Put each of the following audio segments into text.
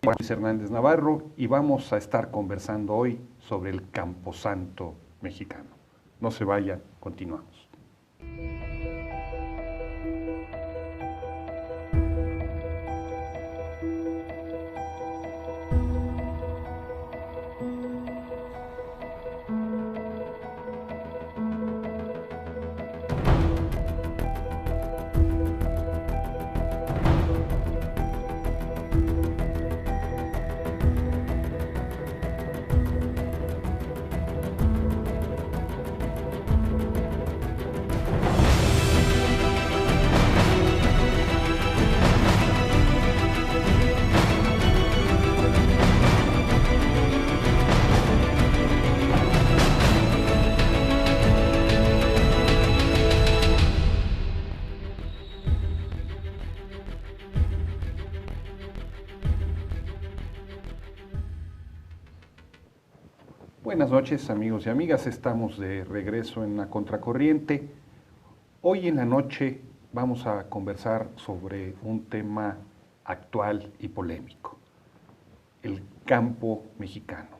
Luis Hernández Navarro y vamos a estar conversando hoy sobre el Camposanto mexicano. No se vaya, continuamos. Buenas noches, amigos y amigas. Estamos de regreso en La Contracorriente. Hoy en la noche vamos a conversar sobre un tema actual y polémico: el campo mexicano.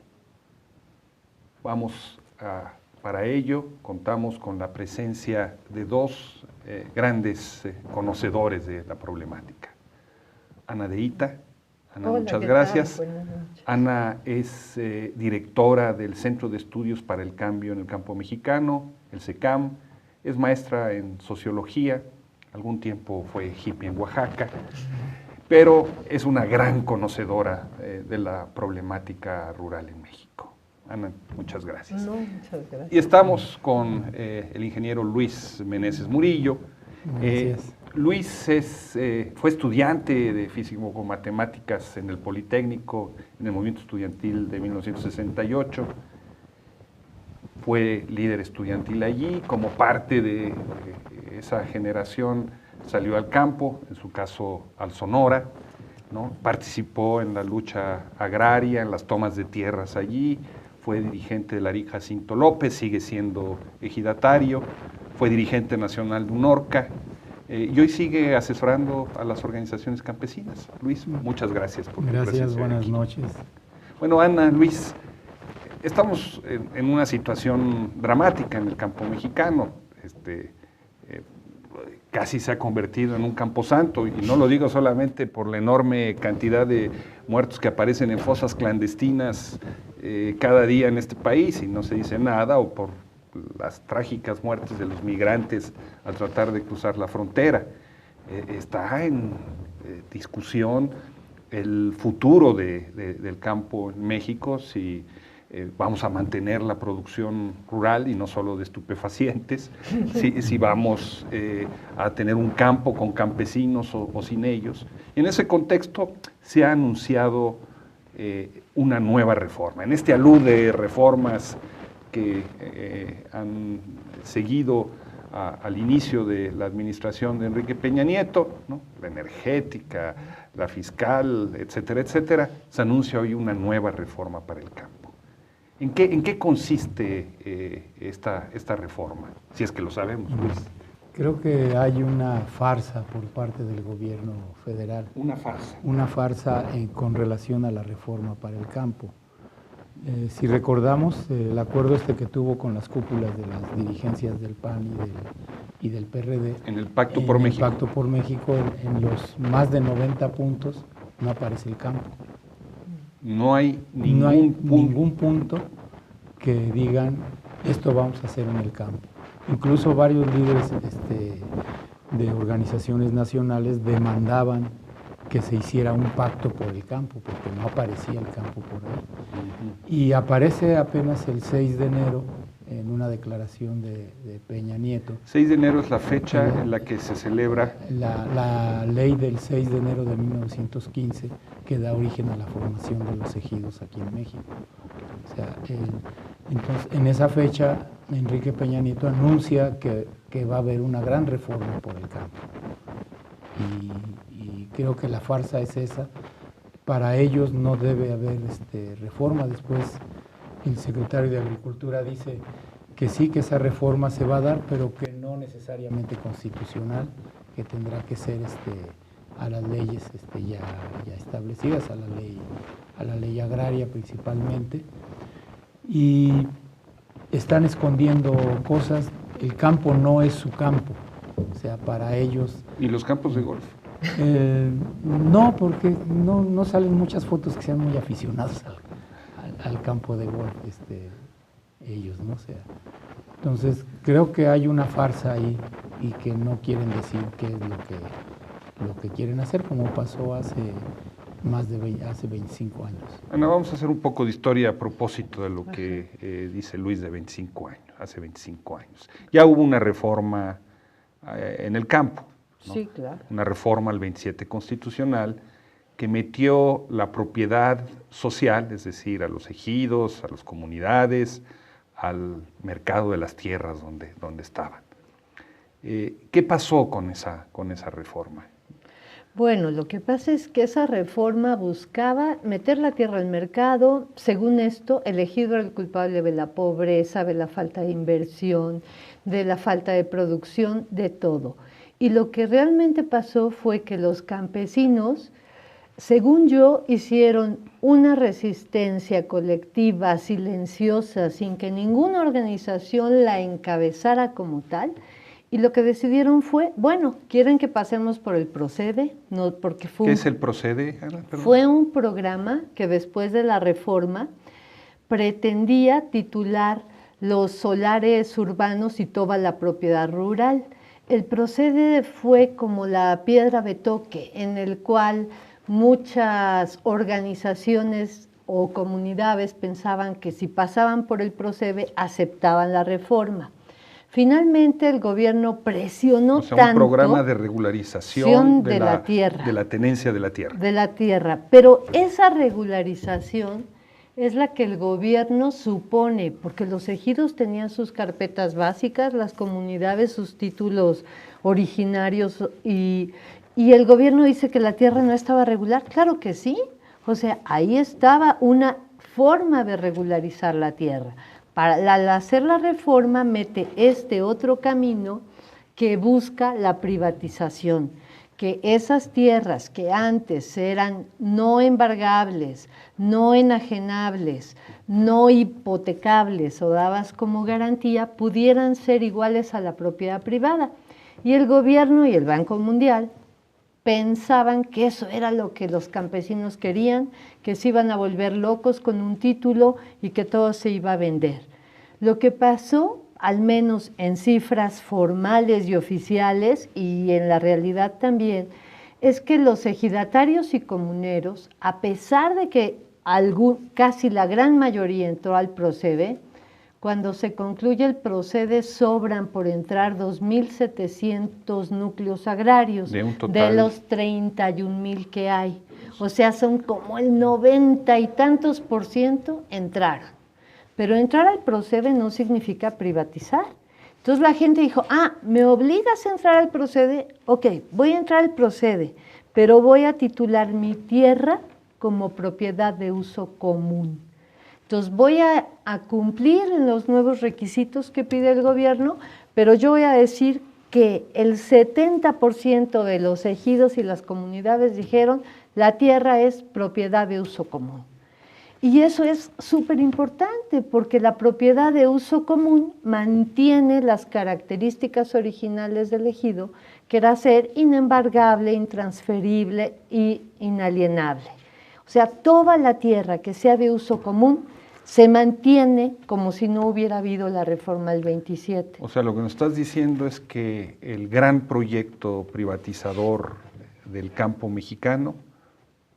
Para ello contamos con la presencia de dos grandes conocedores de la problemática. Ana de Ita. Ana, hola, muchas gracias. Buenas noches. Ana es directora del Centro de Estudios para el Cambio en el Campo Mexicano, el CECAM, es maestra en Sociología, algún tiempo fue hippie en Oaxaca, pero es una gran conocedora de la problemática rural en México. Ana, muchas gracias. No, muchas gracias. Y estamos con el ingeniero Luis Meneses Murillo. Luis fue estudiante de Físico-Matemáticas en el Politécnico, en el movimiento estudiantil de 1968. Fue líder estudiantil allí. Como parte de esa generación salió al campo, en su caso al Sonora, ¿no? Participó en la lucha agraria, en las tomas de tierras allí. Fue dirigente de la RIC Jacinto López, sigue siendo ejidatario. Fue dirigente nacional de UNORCA. Y hoy sigue asesorando a las organizaciones campesinas. Luis, muchas gracias por tu presencia. Gracias, buenas aquí. noches. Bueno, Ana, Luis, estamos en una situación dramática en el campo mexicano. Casi se ha convertido en un camposanto, y no lo digo solamente por la enorme cantidad de muertos que aparecen en fosas clandestinas cada día en este país y no se dice nada, o por las trágicas muertes de los migrantes al tratar de cruzar la frontera. Está en discusión el futuro del campo en México, si vamos a mantener la producción rural y no solo de estupefacientes, si vamos a tener un campo con campesinos o sin ellos. Y en ese contexto se ha anunciado una nueva reforma. En este alud de reformas que han seguido al inicio de la administración de Enrique Peña Nieto, ¿no? La energética, la fiscal, etcétera, etcétera, se anuncia hoy una nueva reforma para el campo. ¿En qué consiste esta reforma? Si es que lo sabemos, Luis. Creo que hay una farsa por parte del gobierno federal. Una farsa. Una farsa con relación a la reforma para el campo. Si recordamos el acuerdo que tuvo con las cúpulas de las dirigencias del PAN y del PRD. En el Pacto por México. En el Pacto por México, en los más de 90 puntos, no aparece el campo. No hay ningún punto que digan, esto vamos a hacer en el campo. Incluso varios líderes de organizaciones nacionales demandaban que se hiciera un pacto por el campo, porque no aparecía el campo por ahí. Y aparece apenas el 6 de enero en una declaración de Peña Nieto. 6 de enero es la fecha en la que se celebra la ley del 6 de enero de 1915, que da origen a la formación de los ejidos aquí en México. O sea, entonces, en esa fecha, Enrique Peña Nieto anuncia que va a haber una gran reforma por el campo. Y creo que la farsa es esa. Para ellos no debe haber reforma. Después el secretario de Agricultura dice que sí, que esa reforma se va a dar, pero que no necesariamente constitucional, que tendrá que ser a las leyes ya establecidas, a la ley agraria principalmente, y están escondiendo cosas. El campo no es su campo, o sea, para ellos... ¿Y los campos de golf? No, porque no salen muchas fotos que sean muy aficionados al campo de golf, ellos, ¿no? O sea, entonces creo que hay una farsa ahí y que no quieren decir qué es lo que quieren hacer, como pasó hace 25 años. Ana, vamos a hacer un poco de historia a propósito de lo que dice Luis de 25 años, hace 25 años. Ya hubo una reforma en el campo, ¿no? Sí, claro. Una reforma al 27 constitucional que metió la propiedad social, es decir, a los ejidos, a las comunidades, al mercado de las tierras donde estaban. ¿Qué pasó con esa reforma? Bueno, lo que pasa es que esa reforma buscaba meter la tierra al mercado. Según esto, el ejido era el culpable de la pobreza, de la falta de inversión, de la falta de producción, de todo. Y lo que realmente pasó fue que los campesinos, según yo, hicieron una resistencia colectiva, silenciosa, sin que ninguna organización la encabezara como tal. Y lo que decidieron fue, bueno, ¿quieren que pasemos por el Procede? No, porque ¿Qué es el Procede, Ana? Fue un programa que después de la reforma pretendía titular los solares urbanos y toda la propiedad rural. El Procede fue como la piedra de toque en el cual muchas organizaciones o comunidades pensaban que si pasaban por el Procede aceptaban la reforma. Finalmente el gobierno presionó tanto... un programa de regularización de la tierra. De la tenencia de la tierra. De la tierra, pero esa regularización es la que el gobierno supone, porque los ejidos tenían sus carpetas básicas, las comunidades sus títulos originarios y el gobierno dice que la tierra no estaba regular. Claro que sí, o sea, ahí estaba una forma de regularizar la tierra. Al hacer la reforma mete otro camino que busca la privatización, que esas tierras que antes eran no embargables, no enajenables, no hipotecables o dadas como garantía, pudieran ser iguales a la propiedad privada. Y el gobierno y el Banco Mundial pensaban que eso era lo que los campesinos querían, que se iban a volver locos con un título y que todo se iba a vender. Lo que pasó, al menos en cifras formales y oficiales y en la realidad también, es que los ejidatarios y comuneros, a pesar de que casi la gran mayoría entró al Procede, cuando se concluye el Procede sobran por entrar 2.700 núcleos agrarios de los 31.000 que hay. O sea, son como el 90 y tantos % entraron. Pero entrar al Procede no significa privatizar. Entonces la gente dijo, ¿me obligas a entrar al Procede? Ok, voy a entrar al Procede, pero voy a titular mi tierra como propiedad de uso común. Entonces voy a cumplir los nuevos requisitos que pide el gobierno, pero yo voy a decir que el 70% de los ejidos y las comunidades dijeron la tierra es propiedad de uso común. Y eso es súper importante porque la propiedad de uso común mantiene las características originales del ejido, que era ser inembargable, intransferible e inalienable. O sea, toda la tierra que sea de uso común se mantiene como si no hubiera habido la reforma del 27. O sea, lo que nos estás diciendo es que el gran proyecto privatizador del campo mexicano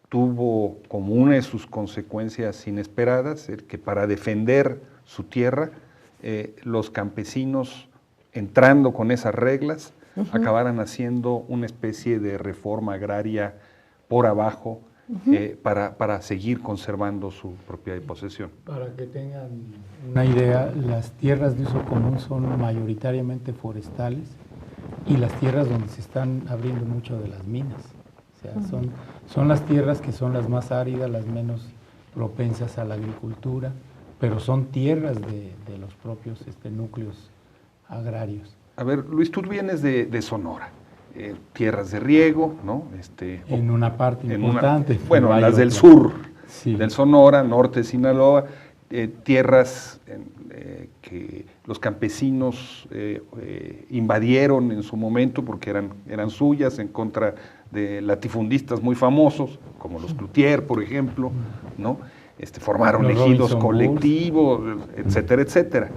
tuvo como una de sus consecuencias inesperadas el que para defender su tierra, los campesinos, entrando con esas reglas, acabaran haciendo una especie de reforma agraria por abajo, para seguir conservando su propiedad y posesión. Para que tengan una idea, las tierras de uso común son mayoritariamente forestales y las tierras donde se están abriendo mucho de las minas. O sea, son las tierras que son las más áridas, las menos propensas a la agricultura, pero son tierras de los propios núcleos agrarios. A ver, Luis, tú vienes de Sonora. tierras de riego, ¿no? En una parte importante. Bueno, hay las del otras. sur, Sí. del Sonora, norte de Sinaloa, tierras que los campesinos invadieron en su momento porque eran suyas en contra de latifundistas muy famosos, como los Cloutier, por ejemplo, ¿no? Formaron Los ejidos Robinson colectivos, etcétera, etcétera.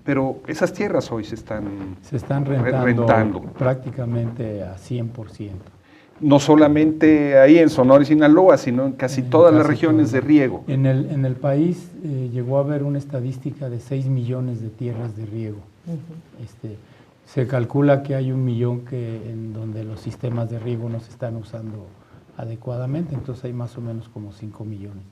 Pero esas tierras hoy se están rentando prácticamente a 100%. No solamente ahí en Sonora y Sinaloa, sino en casi todas las regiones de riego. En el país llegó a haber una estadística de 6 millones de tierras de riego. Se calcula que hay 1 millón en donde los sistemas de riego no se están usando adecuadamente, entonces hay más o menos como 5 millones.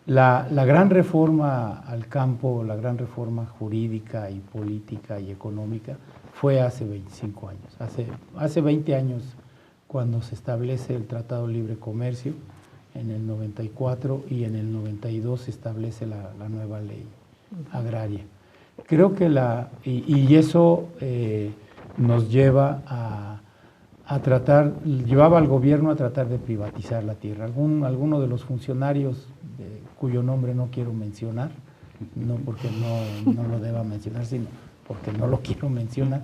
La gran reforma al campo, la gran reforma jurídica y política y económica fue hace 25 años. Hace 20 años cuando se establece el Tratado de Libre Comercio, en el 94, y en el 92 se establece la nueva ley agraria. Creo que eso nos lleva llevaba al gobierno a tratar de privatizar la tierra. Alguno de los funcionarios, cuyo nombre no quiero mencionar, no porque no lo deba mencionar, sino porque no lo quiero mencionar,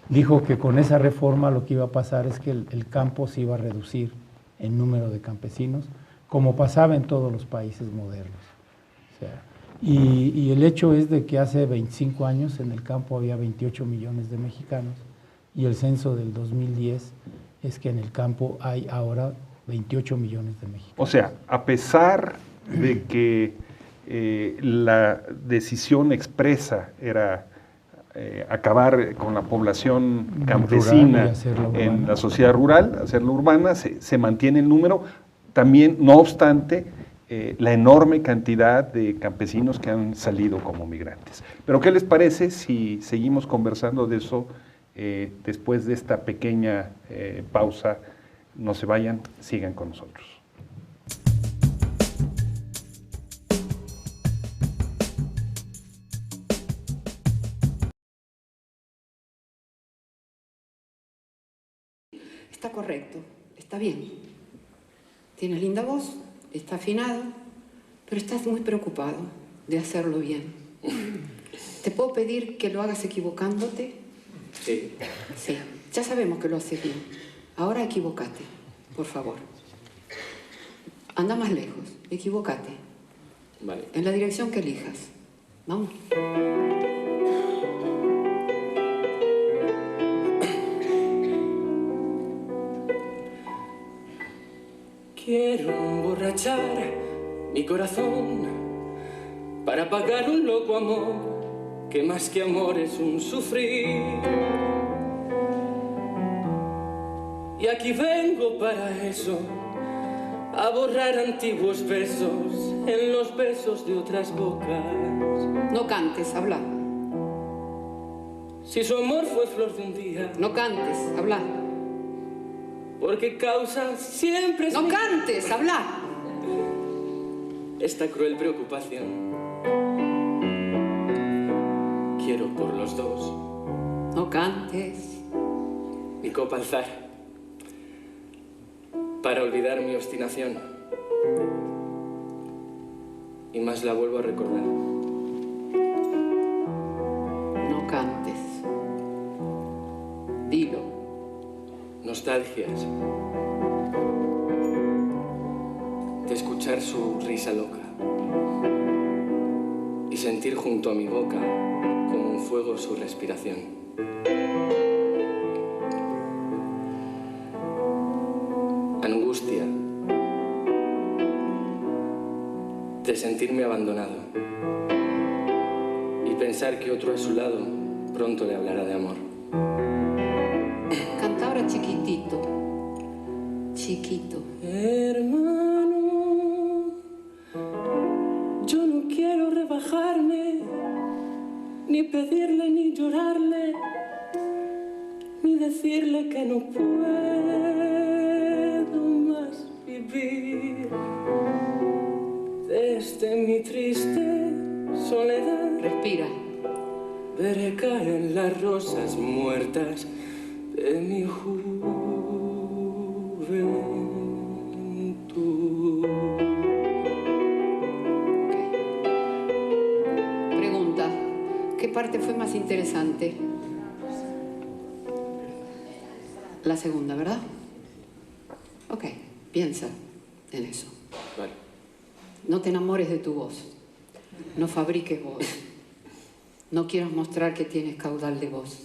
dijo que con esa reforma lo que iba a pasar es que el campo se iba a reducir en número de campesinos, como pasaba en todos los países modernos. O sea, y el hecho es de que hace 25 años en el campo había 28 millones de mexicanos, y el censo del 2010 es que en el campo hay ahora 28 millones de mexicanos. O sea, a pesar de que la decisión expresa era acabar con la población campesina en la sociedad rural, hacerla urbana, se mantiene el número, también, no obstante, la enorme cantidad de campesinos que han salido como migrantes. Pero ¿qué les parece si seguimos conversando de eso después de esta pequeña pausa? No se vayan, sigan con nosotros. Está correcto, está bien. Tienes linda voz, está afinado, pero estás muy preocupado de hacerlo bien. ¿Te puedo pedir que lo hagas equivocándote? Sí. Sí, ya sabemos que lo haces bien. Ahora equivócate, por favor. Anda más lejos, equivócate. Vale. En la dirección que elijas. Vamos. Quiero emborrachar mi corazón para pagar un loco amor que más que amor es un sufrir. Y aquí vengo para eso, a borrar antiguos besos en los besos de otras bocas. No cantes, habla. Si su amor fue flor de un día, No cantes, habla. porque causa siempre es No cantes, habla. esta cruel preocupación. Quiero por los dos No cantes. mi copa alzar para olvidar mi obstinación, y más la vuelvo a recordar. No cantes. Dilo. Nostalgias de escuchar su risa loca y sentir junto a mi boca como un fuego su respiración. Angustia de sentirme abandonado y pensar que otro a su lado pronto le hablará de amor. Canta ahora chiquitito. Chiquito. Hermano, yo no quiero rebajarme, ni pedirle ni llorarle, ni decirle que no puedo más vivir. Desde mi triste soledad Respira. veré caer las rosas muertas de mi interesante. La segunda, ¿verdad? Ok, piensa en eso. Vale. No te enamores de tu voz. No fabriques voz. No quieras mostrar que tienes caudal de voz.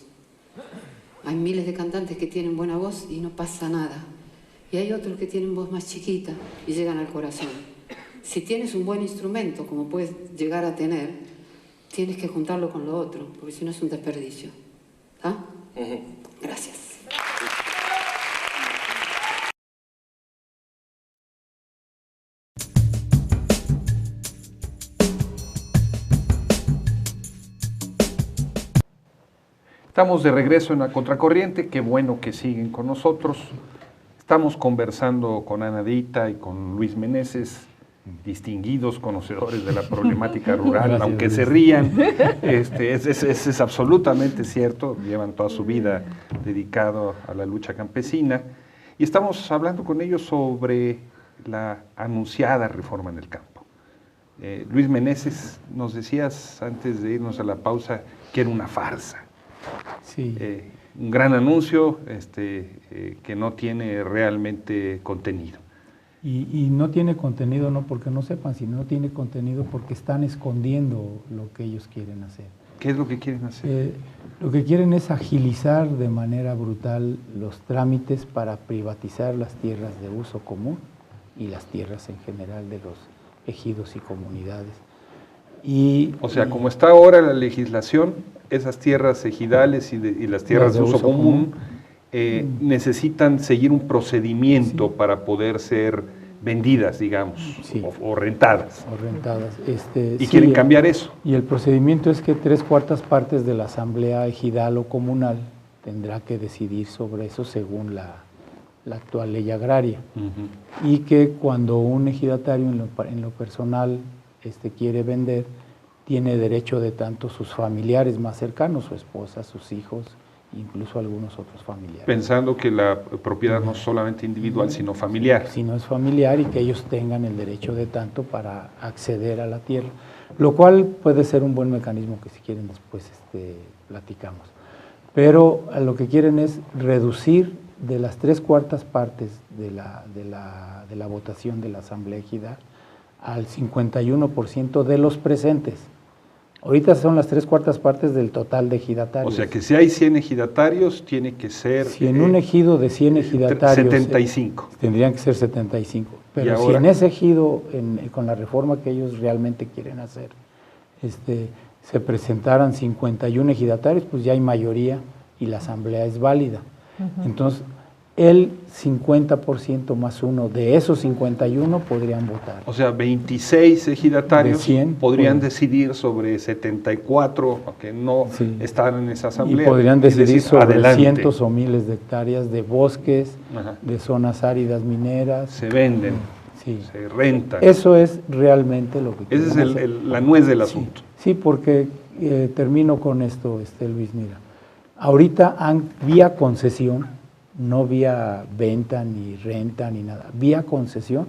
Hay miles de cantantes que tienen buena voz y no pasa nada. Y hay otros que tienen voz más chiquita y llegan al corazón. Si tienes un buen instrumento, como puedes llegar a tener, tienes que juntarlo con lo otro, porque si no es un desperdicio. ¿Ah? Gracias. Estamos de regreso en la Contracorriente, qué bueno que siguen con nosotros. Estamos conversando con Ana Deita y con Luis Meneses, distinguidos conocedores de la problemática rural, Gracias, aunque Luis. se rían, es absolutamente cierto, llevan toda su vida dedicado a la lucha campesina, y estamos hablando con ellos sobre la anunciada reforma en el campo. Luis Meneses, nos decías antes de irnos a la pausa que era una farsa. Sí. Un gran anuncio que no tiene realmente contenido. Y no tiene contenido no porque no sepan, sino no tiene contenido porque están escondiendo lo que ellos quieren hacer. ¿Qué es lo que quieren hacer? Lo que quieren es agilizar de manera brutal los trámites para privatizar las tierras de uso común y las tierras en general de los ejidos y comunidades. O sea, como está ahora la legislación, esas tierras ejidales y las tierras de uso común necesitan seguir un procedimiento para poder ser vendidas, digamos, Sí. o rentadas. O rentadas. Y quieren cambiar eso. Y el procedimiento es que 3/4 partes de la asamblea ejidal o comunal tendrá que decidir sobre eso según la actual ley agraria. Y que cuando un ejidatario en lo personal quiere vender, tiene derecho de tanto sus familiares más cercanos, su esposa, sus hijos, incluso algunos otros familiares. Pensando que la propiedad no es solamente individual, sino familiar. Si no es familiar y que ellos tengan el derecho de tanto para acceder a la tierra, lo cual puede ser un buen mecanismo que si quieren después platicamos. Pero lo que quieren es reducir de las 3/4 partes de la votación de la asamblea ejidal al 51% de los presentes. Ahorita son las 3/4 partes del total de ejidatarios. O sea que si hay 100 ejidatarios, tiene que ser... Si en un ejido de 100 ejidatarios... 75. Tendrían que ser 75. Pero si ahora? en ese ejido, con la reforma que ellos realmente quieren hacer, se presentaran 51 ejidatarios, pues ya hay mayoría y la asamblea es válida. Entonces, el 50% más uno de esos 51 podrían votar. O sea, 26 ejidatarios De 100, podrían pueden. decidir sobre 74 que no Sí. están en esa Y asamblea. podrían decidir decir, sobre adelante. cientos o miles de hectáreas de bosques, Ajá. de zonas áridas mineras. Se venden, Sí. se rentan. Eso es realmente lo que Esa quieren es hacer. la nuez del asunto. Sí, porque termino con esto, Luis, mira. Ahorita vía concesión, no vía venta ni renta ni nada, vía concesión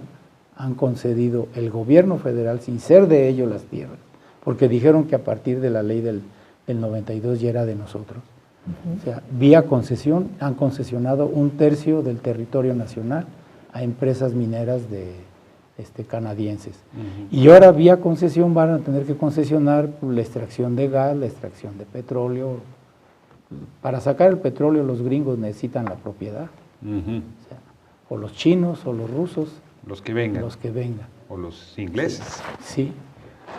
han concedido el gobierno federal, sin ser de ellos las tierras, porque dijeron que a partir de la ley del 92 ya era de nosotros. O sea, vía concesión han concesionado 1/3 del territorio nacional a empresas mineras canadienses. Y ahora vía concesión van a tener que concesionar la extracción de gas, la extracción de petróleo. Para sacar el petróleo los gringos necesitan la propiedad, o los chinos o los rusos, Los que vengan. los que vengan. O los ingleses. Sí,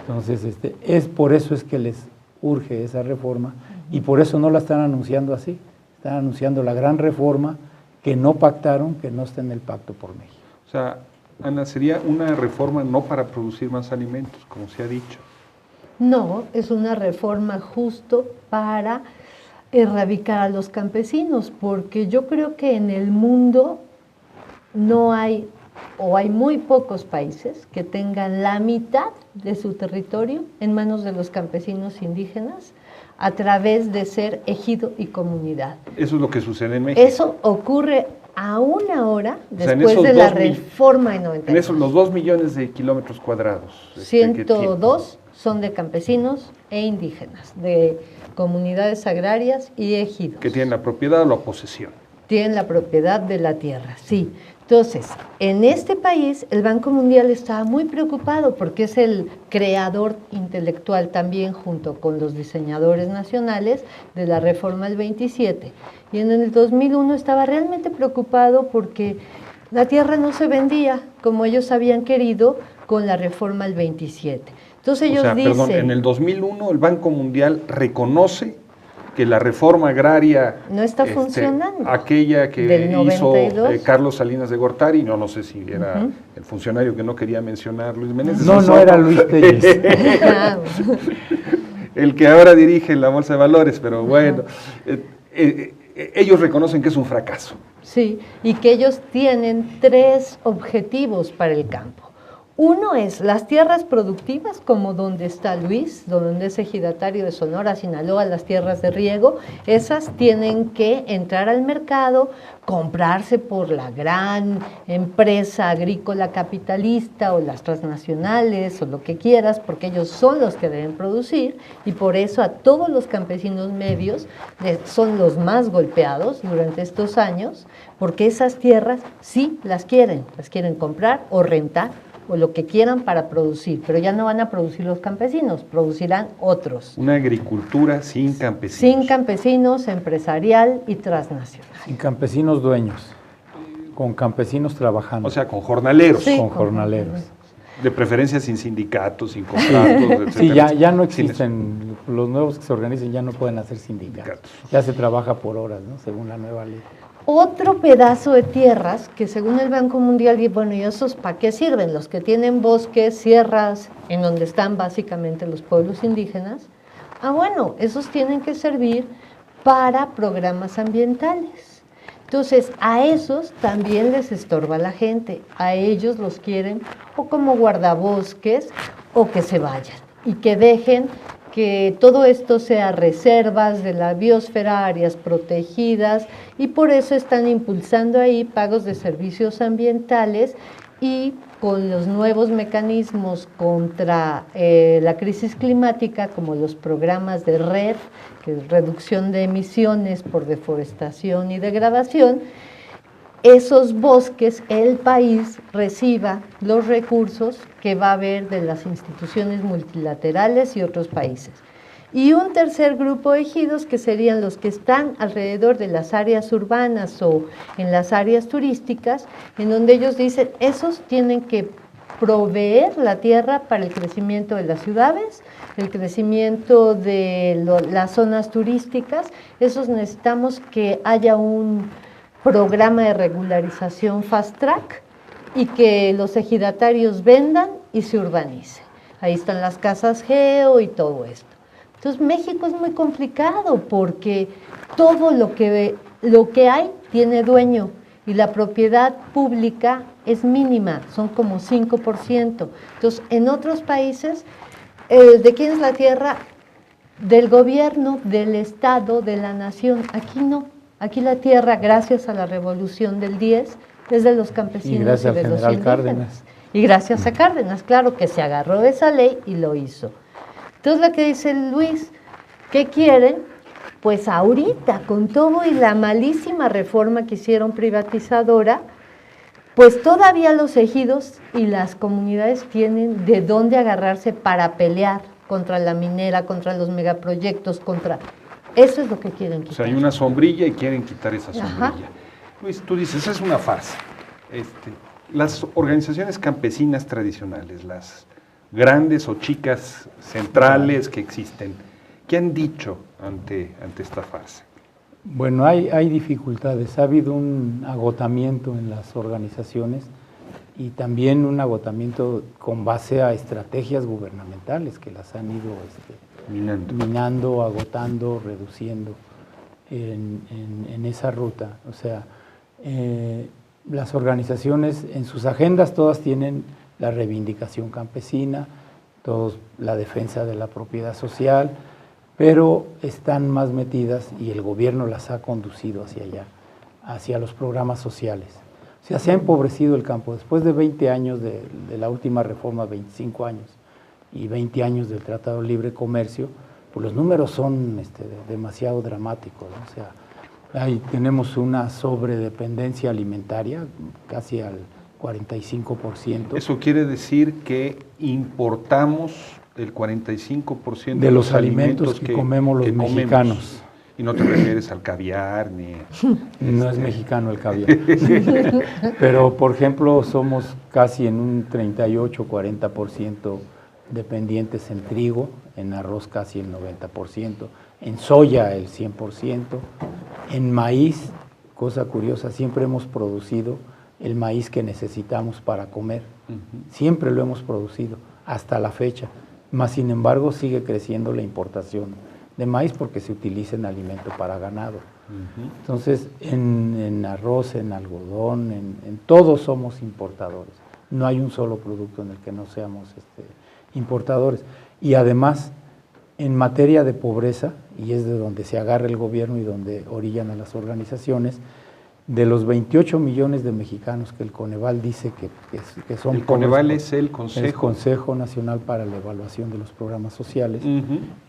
entonces es por eso es que les urge esa reforma y por eso no la están anunciando así, están anunciando la gran reforma que no pactaron, que no está en el Pacto por México. O sea, Ana, sería una reforma no para producir más alimentos, como se ha dicho. No, es una reforma justo para erradicar a los campesinos, porque yo creo que en el mundo no hay, o hay muy pocos países que tengan la mitad de su territorio en manos de los campesinos indígenas a través de ser ejido y comunidad. Eso es lo que sucede en México. Eso ocurre aún ahora, O sea, en después esos de la 2.000 reforma de 90. En esos, los 2 millones de kilómetros cuadrados. que 102 son de campesinos e indígenas, de comunidades agrarias y ejidos. que tienen la propiedad o la posesión. Tienen la propiedad de la tierra, sí. Entonces, en este país el Banco Mundial estaba muy preocupado porque es el creador intelectual también, junto con los diseñadores nacionales, de la reforma del 27. Y en el 2001 estaba realmente preocupado porque la tierra no se vendía como ellos habían querido con la reforma del 27. Entonces ellos dicen... Perdón, en el 2001 el Banco Mundial reconoce que la reforma agraria no está funcionando. Aquella que Del hizo 92. Carlos Salinas de Gortari, no sé si era el funcionario que no quería mencionar, Luis Menéndez. No era Luis Telles. El que ahora dirige la Bolsa de Valores, pero bueno, ellos reconocen que es un fracaso. Sí, y que ellos tienen 3 objetivos para el campo. Uno es las tierras productivas, como donde está Luis, donde es ejidatario de Sonora, Sinaloa, las tierras de riego, esas tienen que entrar al mercado, comprarse por la gran empresa agrícola capitalista o las transnacionales o lo que quieras, porque ellos son los que deben producir y por eso a todos los campesinos medios son los más golpeados durante estos años, porque esas tierras sí las quieren comprar o rentar o lo que quieran para producir, pero ya no van a producir los campesinos, producirán otros. Una agricultura sin campesinos. Sin campesinos, empresarial y transnacional. Sin campesinos dueños, con campesinos trabajando. O sea, con jornaleros. Sí, con jornaleros. De preferencia sin sindicatos, sin contratos, etcétera. Sí, ya no existen, los nuevos que se organicen ya no pueden hacer sindicatos. Ya se trabaja por horas, ¿no? Según la nueva ley. Otro pedazo de tierras que según el Banco Mundial, y bueno, ¿y esos para qué sirven? Los que tienen bosques, sierras, en donde están básicamente los pueblos indígenas, bueno, esos tienen que servir para programas ambientales. Entonces, a esos también les estorba la gente, a ellos los quieren o como guardabosques o que se vayan y que dejen que todo esto sea reservas de la biosfera, áreas protegidas, y por eso están impulsando ahí pagos de servicios ambientales y con los nuevos mecanismos contra la crisis climática, como los programas de RED, que es reducción de emisiones por deforestación y degradación, esos bosques, el país reciba los recursos que va a haber de las instituciones multilaterales y otros países. Y un tercer grupo de ejidos que serían los que están alrededor de las áreas urbanas o en las áreas turísticas, en donde ellos dicen, esos tienen que proveer la tierra para el crecimiento de las ciudades, el crecimiento de las zonas turísticas, esos necesitamos que haya un programa de regularización fast track y que los ejidatarios vendan y se urbanicen. Ahí están las casas geo y todo esto. Entonces México es muy complicado porque todo lo que hay tiene dueño y la propiedad pública es mínima, son como 5%. Entonces en otros países, ¿de quién es la tierra? Del gobierno, del Estado, de la nación. Aquí no. Aquí la tierra, gracias a la revolución del 10, es de los campesinos y de los indígenas. Cárdenas. Y gracias a Cárdenas, claro, que se agarró de esa ley y lo hizo. Entonces, lo que dice Luis, ¿qué quieren? Pues ahorita, con todo y la malísima reforma que hicieron privatizadora, pues todavía los ejidos y las comunidades tienen de dónde agarrarse para pelear contra la minera, contra los megaproyectos, contra... Eso es lo que quieren quitar. O sea, hay una sombrilla y quieren quitar esa sombrilla. Ajá. Luis, tú dices, es una farsa. Las organizaciones campesinas tradicionales, las grandes o chicas centrales que existen, ¿qué han dicho ante esta farsa? Bueno, hay dificultades. Ha habido un agotamiento en las organizaciones y también un agotamiento con base a estrategias gubernamentales que las han ido minando, agotando, reduciendo en esa ruta. O sea, las organizaciones en sus agendas todas tienen la reivindicación campesina, todos la defensa de la propiedad social, pero están más metidas y el gobierno las ha conducido hacia allá, hacia los programas sociales. O sea, se ha empobrecido el campo. Después de 20 años de la última reforma, 25 años, y 20 años del Tratado de Libre Comercio, pues los números son demasiado dramáticos, ¿no? O sea, ahí tenemos una sobredependencia alimentaria, casi al 45%. Eso quiere decir que importamos el 45% de los alimentos que comemos los mexicanos. Y no te refieres al caviar ni... No es mexicano el caviar. Pero, por ejemplo, somos casi en un 38-40% dependientes en trigo, en arroz casi el 90%, en soya el 100%, en maíz, cosa curiosa, siempre hemos producido el maíz que necesitamos para comer. Siempre lo hemos producido, hasta la fecha. Mas, sin embargo, sigue creciendo la importación de maíz porque se utiliza en alimento para ganado. Entonces, en arroz, en algodón, en todos somos importadores. No hay un solo producto en el que no seamos importadores. Y además, en materia de pobreza, y es de donde se agarra el gobierno y donde orillan a las organizaciones, de los 28 millones de mexicanos que el Coneval dice que son el Coneval es el Consejo. El Consejo Nacional para la Evaluación de los Programas Sociales.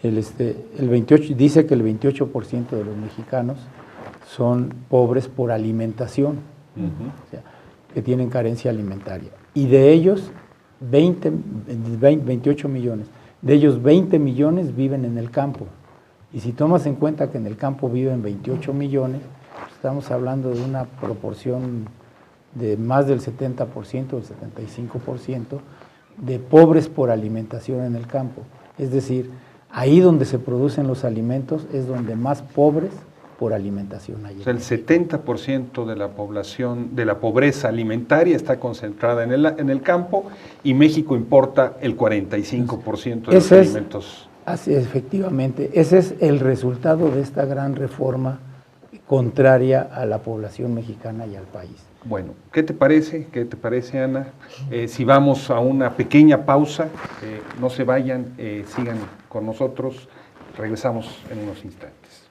El 28, dice que el 28% de los mexicanos son pobres por alimentación, o sea, que tienen carencia alimentaria. Y de ellos, 28 millones, de ellos 20 millones viven en el campo. Y si tomas en cuenta que en el campo viven 28 millones, estamos hablando de una proporción de más del 70%, del 75% de pobres por alimentación en el campo. Es decir, ahí donde se producen los alimentos es donde más pobres por alimentación hay. O sea, el 70% de la población, de la pobreza alimentaria está concentrada en el campo y México importa el 45% de los alimentos. Así, efectivamente, ese es el resultado de esta gran reforma contraria a la población mexicana y al país. Bueno, ¿qué te parece? ¿Qué te parece, Ana? Si vamos a una pequeña pausa, no se vayan, sigan con nosotros, regresamos en unos instantes.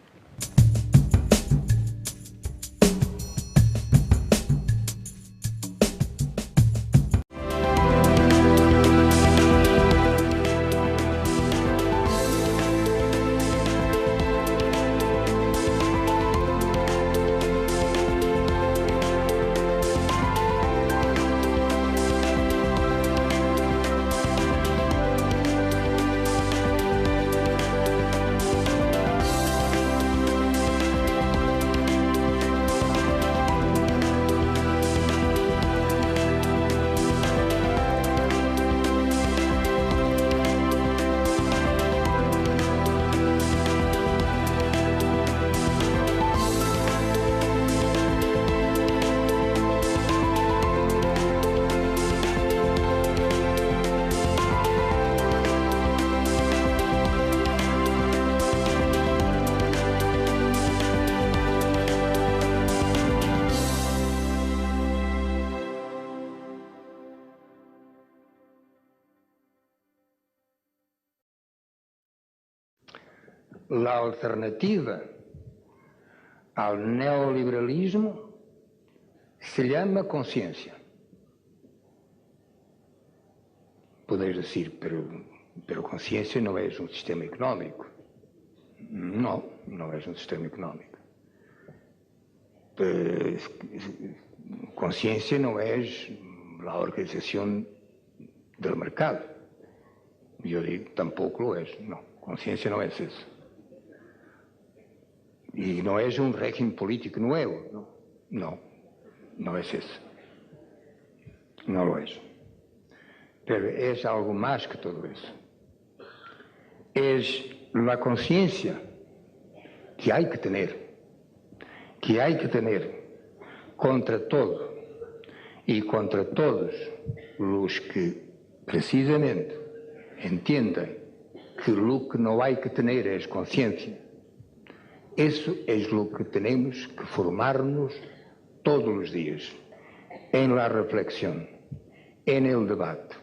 La alternativa al neoliberalismo se llama conciencia. Podéis decir, pero conciencia no es un sistema económico. No, no es un sistema económico. Conciencia no es la organización del mercado. Yo digo, tampoco lo es. No, conciencia no es eso. Y no es un régimen político nuevo, no, no es eso, no lo es. Pero es algo más que todo eso. Es la conciencia que hay que tener contra todo y contra todos los que precisamente entiendan que lo que no hay que tener es conciencia. Eso es lo que tenemos que formarnos todos los días, en la reflexión, en el debate.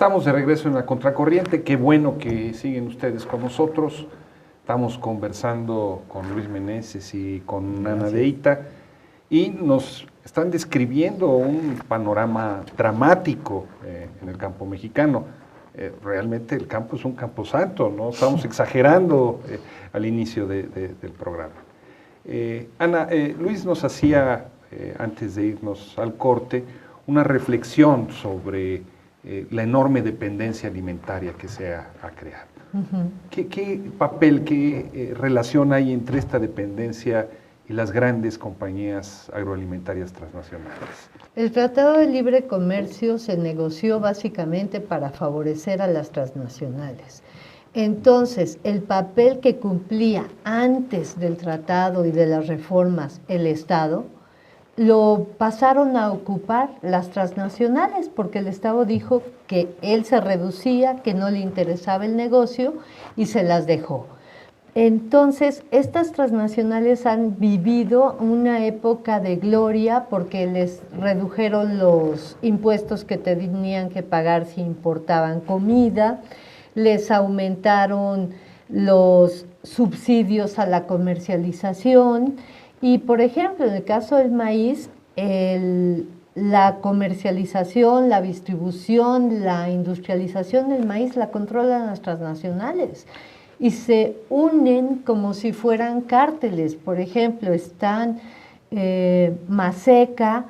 Estamos de regreso en La Contracorriente. Qué bueno que siguen ustedes con nosotros. Estamos conversando con Luis Meneses y con Ana Deita y nos están describiendo un panorama dramático en el campo mexicano. Realmente el campo es un camposanto, no estamos exagerando al inicio del programa. Ana, Luis nos hacía, antes de irnos al corte, una reflexión sobre la enorme dependencia alimentaria que se ha creado. ¿Qué papel, qué relación hay entre esta dependencia y las grandes compañías agroalimentarias transnacionales? El Tratado de Libre Comercio se negoció básicamente para favorecer a las transnacionales. Entonces, el papel que cumplía antes del tratado y de las reformas el Estado, lo pasaron a ocupar las transnacionales, porque el Estado dijo que él se reducía, que no le interesaba el negocio y se las dejó. Entonces, estas transnacionales han vivido una época de gloria porque les redujeron los impuestos que tenían que pagar si importaban comida, les aumentaron los subsidios a la comercialización y, por ejemplo, en el caso del maíz, la comercialización, la distribución, la industrialización del maíz la controlan las transnacionales y se unen como si fueran cárteles. Por ejemplo, están Maseca,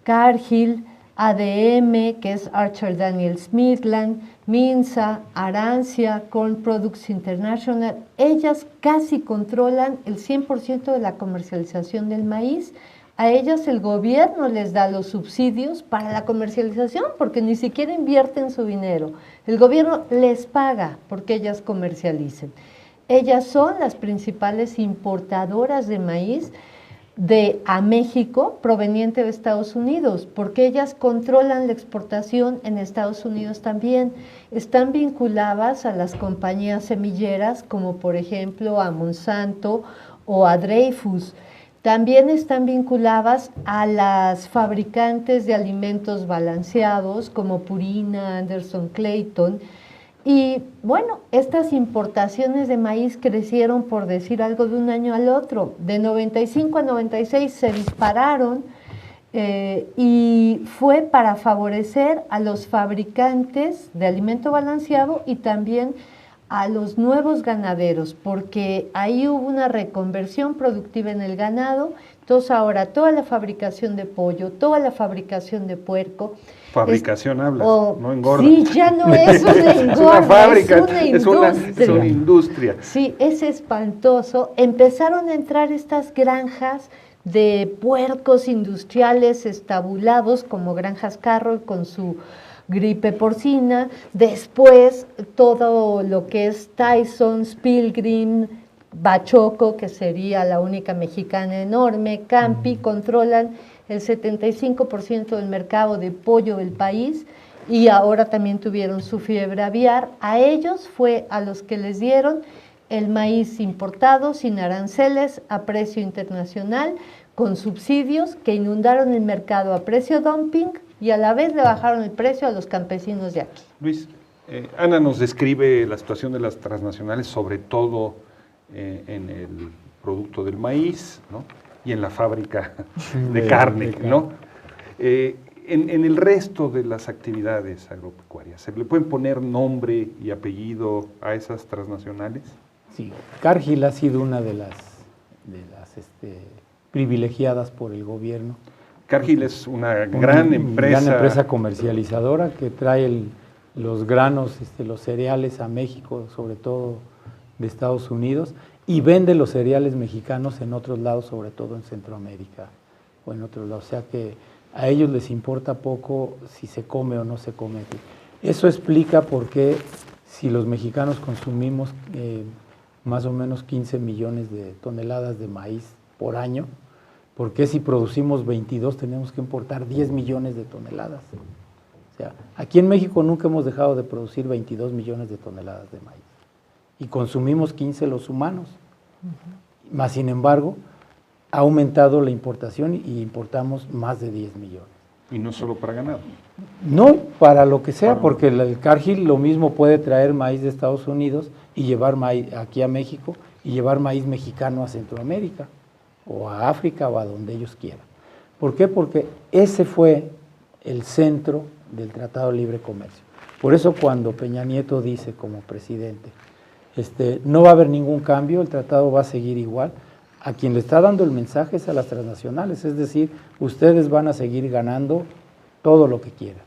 Cargill, ADM, que es Archer Daniels Midland, Minsa, Arancia, Corn Products International. Ellas casi controlan el 100% de la comercialización del maíz. A ellas el gobierno les da los subsidios para la comercialización porque ni siquiera invierten su dinero. El gobierno les paga porque ellas comercialicen. Ellas son las principales importadoras de maíz a México proveniente de Estados Unidos, porque ellas controlan la exportación en Estados Unidos también. Están vinculadas a las compañías semilleras, como por ejemplo a Monsanto o a Dreyfus. También están vinculadas a las fabricantes de alimentos balanceados, como Purina, Anderson Clayton. Y bueno, estas importaciones de maíz crecieron, por decir algo, de un año al otro. De 95 a 96 se dispararon y fue para favorecer a los fabricantes de alimento balanceado y también a los nuevos ganaderos, porque ahí hubo una reconversión productiva en el ganado. Entonces ahora toda la fabricación de pollo, toda la fabricación de puerco. Fabricación hablas, no engorda. Sí, ya no es una engorda, es una fábrica, es una industria. Sí, es espantoso. Empezaron a entrar estas granjas de puercos industriales estabulados, como Granjas Carroll con su gripe porcina. Después todo lo que es Tyson's, Pilgrim, Bachoco, que sería la única mexicana enorme, Campi, controlan el 75% del mercado de pollo del país y ahora también tuvieron su fiebre aviar. A ellos fue a los que les dieron el maíz importado sin aranceles a precio internacional, con subsidios que inundaron el mercado a precio dumping y a la vez le bajaron el precio a los campesinos de aquí. Luis, Ana nos describe la situación de las transnacionales, sobre todo en el producto del maíz, ¿no? Y en la fábrica de carne, ¿no? En el resto de las actividades agropecuarias, ¿se le pueden poner nombre y apellido a esas transnacionales? Sí, Cargill ha sido una de las privilegiadas por el gobierno. Cargill es una gran empresa comercializadora que trae los granos, los cereales a México, sobre todo de Estados Unidos, y vende los cereales mexicanos en otros lados, sobre todo en Centroamérica o en otros lados. O sea que a ellos les importa poco si se come o no se come aquí. Eso explica por qué si los mexicanos consumimos más o menos 15 millones de toneladas de maíz por año, ¿por qué si producimos 22 tenemos que importar 10 millones de toneladas? O sea, aquí en México nunca hemos dejado de producir 22 millones de toneladas de maíz y consumimos 15 los humanos. Más sin embargo, ha aumentado la importación y importamos más de 10 millones. Y no solo para ganado. No, para lo que sea, Para- porque el Cargill lo mismo puede traer maíz de Estados Unidos y llevar maíz aquí a México y llevar maíz mexicano a Centroamérica o a África o a donde ellos quieran. ¿Por qué? Porque ese fue el centro del Tratado de Libre Comercio. Por eso cuando Peña Nieto dice como presidente, no va a haber ningún cambio, el tratado va a seguir igual, a quien le está dando el mensaje es a las transnacionales, es decir, ustedes van a seguir ganando todo lo que quieran.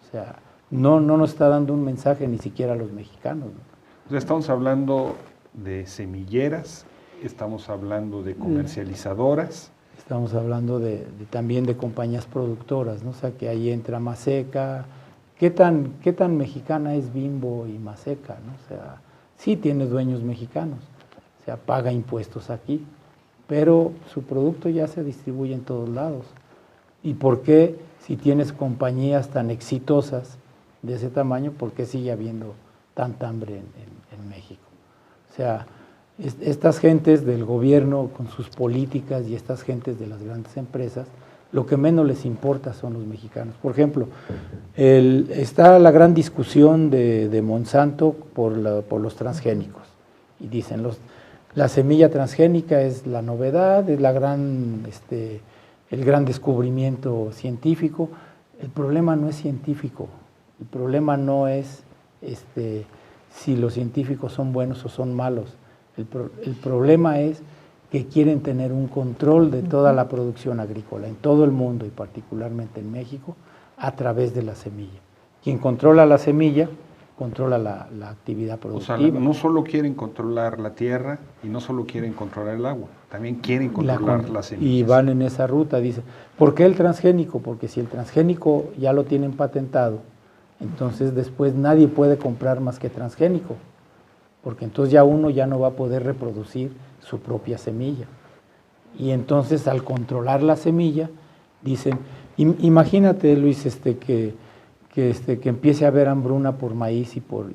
O sea, no nos está dando un mensaje ni siquiera a los mexicanos, ¿no? O sea, estamos hablando de semilleras, estamos hablando de comercializadoras. Estamos hablando también de compañías productoras, ¿no? O sea, que ahí entra Maseca. ¿Qué tan mexicana es Bimbo y Maseca, ¿no? O sea, sí tiene dueños mexicanos, o sea, paga impuestos aquí, pero su producto ya se distribuye en todos lados. ¿Y por qué, si tienes compañías tan exitosas de ese tamaño, por qué sigue habiendo tanta hambre en México? O sea, estas gentes del gobierno con sus políticas y estas gentes de las grandes empresas, lo que menos les importa son los mexicanos. Por ejemplo, está la gran discusión de Monsanto por los transgénicos. Y dicen, la semilla transgénica es la novedad, es el gran descubrimiento científico. El problema no es científico, el problema no es si los científicos son buenos o son malos. El problema es que quieren tener un control de toda la producción agrícola en todo el mundo y particularmente en México a través de la semilla. Quien controla la semilla, controla la actividad productiva. O sea, no solo quieren controlar la tierra y no solo quieren controlar el agua, también quieren controlar las semillas. Y van en esa ruta, dice. ¿Por qué el transgénico? Porque si el transgénico ya lo tienen patentado, entonces después nadie puede comprar más que transgénico, porque entonces ya uno ya no va a poder reproducir su propia semilla. Y entonces al controlar la semilla, dicen, imagínate Luis, que empiece a haber hambruna por maíz y por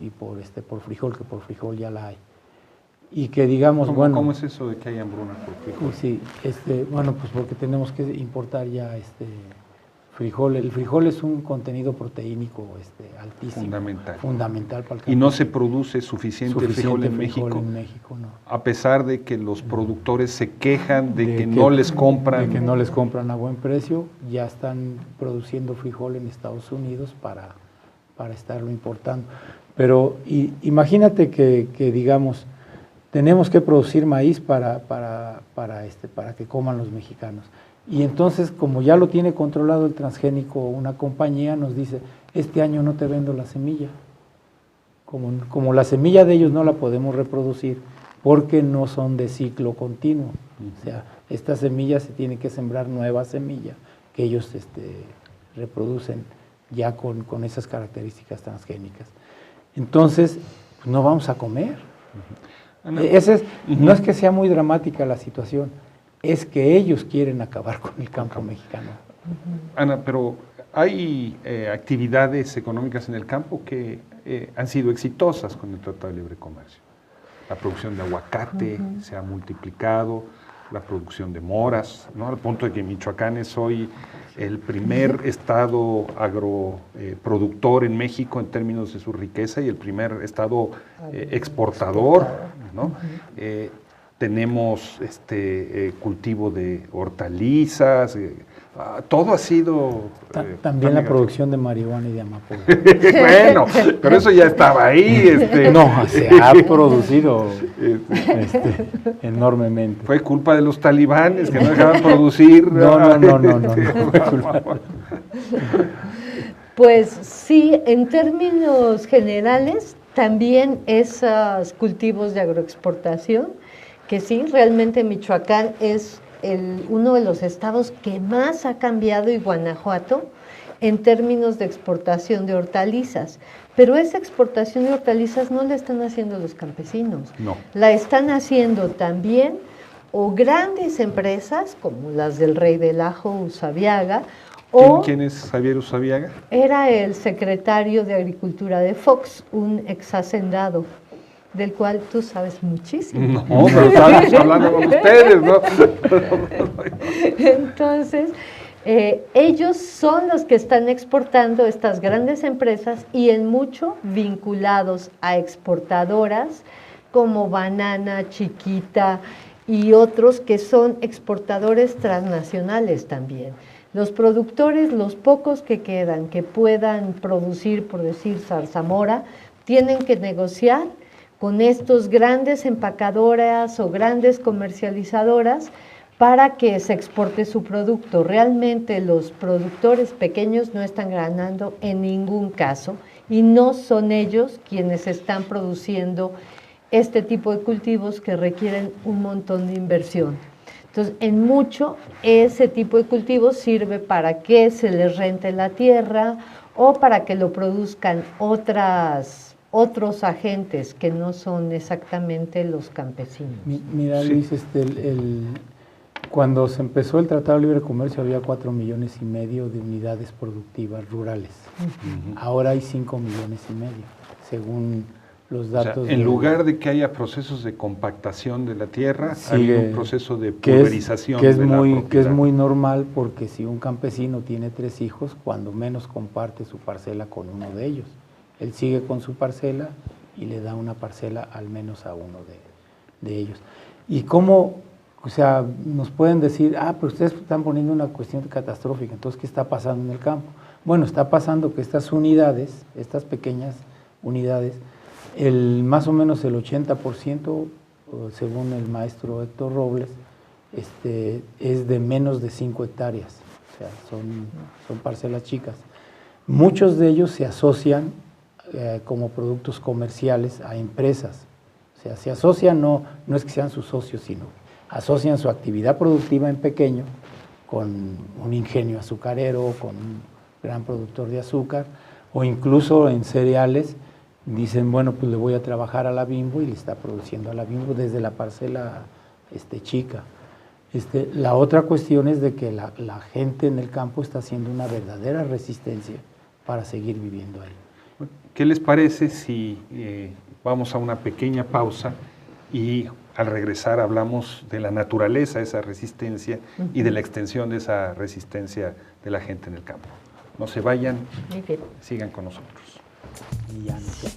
frijol, que por frijol ya la hay. Y que digamos, ¿Cómo es eso de que hay hambruna por frijol? Sí, bueno, pues porque tenemos que importar ya frijol. El frijol es un contenido proteínico altísimo. Fundamental para el campo. Y no se produce suficiente frijol en México. No. A pesar de que los productores se quejan de que no les compran. De que no les compran a buen precio, ya están produciendo frijol en Estados Unidos para estarlo importando. Pero imagínate que digamos, tenemos que producir maíz para que coman los mexicanos. Y entonces, como ya lo tiene controlado el transgénico, una compañía nos dice, este año no te vendo la semilla. Como la semilla de ellos no la podemos reproducir porque no son de ciclo continuo. O sea, esta semilla se tiene que sembrar nueva semilla que ellos reproducen ya con esas características transgénicas. Entonces, pues no vamos a comer. No es que sea muy dramática la situación, es que ellos quieren acabar con el campo mexicano. Ana, pero hay actividades económicas en el campo que han sido exitosas con el Tratado de Libre Comercio. La producción de aguacate se ha multiplicado, la producción de moras, ¿no? Al punto de que Michoacán es hoy el primer estado agroproductor en México en términos de su riqueza y el primer estado exportador, ¿no? Tenemos cultivo de hortalizas, todo ha sido... También la producción de marihuana y de amapola. Bueno, pero eso ya estaba ahí. No, se ha producido enormemente. Fue culpa de los talibanes que no dejaban producir. No, fue culpa. Pues sí, en términos generales, también esos cultivos de agroexportación, que sí, realmente Michoacán es uno de los estados que más ha cambiado, y Guanajuato, en términos de exportación de hortalizas. Pero esa exportación de hortalizas no la están haciendo los campesinos. No. La están haciendo también o grandes empresas, como las del Rey del Ajo, Usabiaga. ¿Quién es Javier Usabiaga? Era el secretario de Agricultura de Fox, un ex hacendado, del cual tú sabes muchísimo. No, pero estamos hablando con ustedes, ¿no? Entonces, Ellos son los que están exportando, estas grandes empresas, y en mucho vinculados a exportadoras como Banana, Chiquita y otros que son exportadores transnacionales también. Los productores, los pocos que quedan, que puedan producir, por decir, zarzamora, tienen que negociar con estos grandes empacadoras o grandes comercializadoras para que se exporte su producto. Realmente los productores pequeños no están ganando en ningún caso y no son ellos quienes están produciendo este tipo de cultivos que requieren un montón de inversión. Entonces, en mucho, ese tipo de cultivos sirve para que se les rente la tierra o para que lo produzcan otros agentes que no son exactamente los campesinos. Mira, Luis, cuando se empezó el Tratado de Libre Comercio había 4,5 millones de unidades productivas rurales. Ahora hay 5,5 millones, según los datos. O sea, en lugar de que haya procesos de compactación de la tierra, hay un proceso de pulverización que es de la propiedad. Que es muy normal, porque si un campesino tiene 3 hijos, cuando menos comparte su parcela con uno de ellos. Él sigue con su parcela y le da una parcela al menos a uno de ellos. ¿Y cómo? O sea, nos pueden decir, pero ustedes están poniendo una cuestión catastrófica, entonces, ¿qué está pasando en el campo? Bueno, está pasando que estas unidades, estas pequeñas unidades, más o menos el 80%, según el maestro Héctor Robles, es de menos de 5 hectáreas, o sea, son parcelas chicas. Muchos de ellos se asocian como productos comerciales a empresas, o sea, se asocian, no es que sean sus socios, sino asocian su actividad productiva en pequeño con un ingenio azucarero, con un gran productor de azúcar, o incluso en cereales, dicen, bueno, pues le voy a trabajar a la Bimbo y le está produciendo a la Bimbo desde la parcela chica. La otra cuestión es de que la gente en el campo está haciendo una verdadera resistencia para seguir viviendo ahí. ¿Qué les parece si vamos a una pequeña pausa y al regresar hablamos de la naturaleza de esa resistencia y de la extensión de esa resistencia de la gente en el campo? No se vayan, sigan con nosotros. Y ya no sé.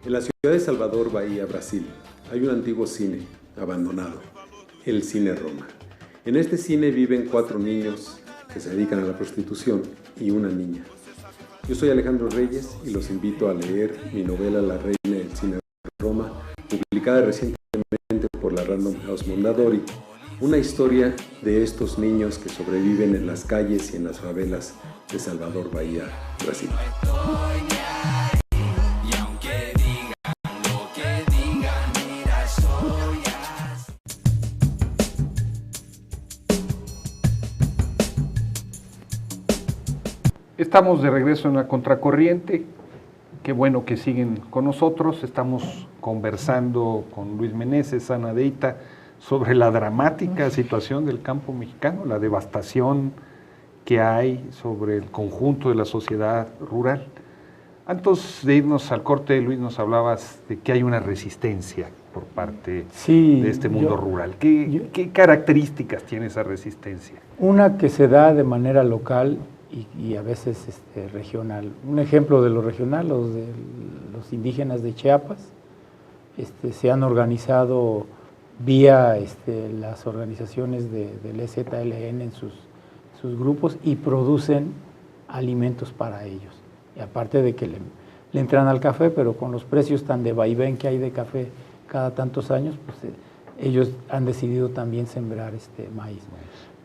En la ciudad de Salvador Bahía, Brasil, hay un antiguo cine abandonado, el Cine Roma. En este cine viven 4 niños que se dedican a la prostitución y una niña. Yo soy Alejandro Reyes y los invito a leer mi novela La Reina del Cine Roma, publicada recientemente por la Random House Mondadori, una historia de estos niños que sobreviven en las calles y en las favelas de Salvador Bahía, Brasil. Estamos de regreso en la Contracorriente. Qué bueno que siguen con nosotros. Estamos conversando con Luis Meneses, Ana Deita, sobre la dramática situación del campo mexicano, la devastación que hay sobre el conjunto de la sociedad rural. Antes de irnos al corte, Luis, nos hablabas de que hay una resistencia por parte de este mundo rural. ¿Qué características tiene esa resistencia? Una que se da de manera local y a veces regional. Un ejemplo de lo regional, los indígenas de Chiapas se han organizado vía las organizaciones del EZLN en sus grupos y producen alimentos para ellos. Y aparte de que le entran al café, pero con los precios tan de vaivén que hay de café cada tantos años, pues ellos han decidido también sembrar maíz.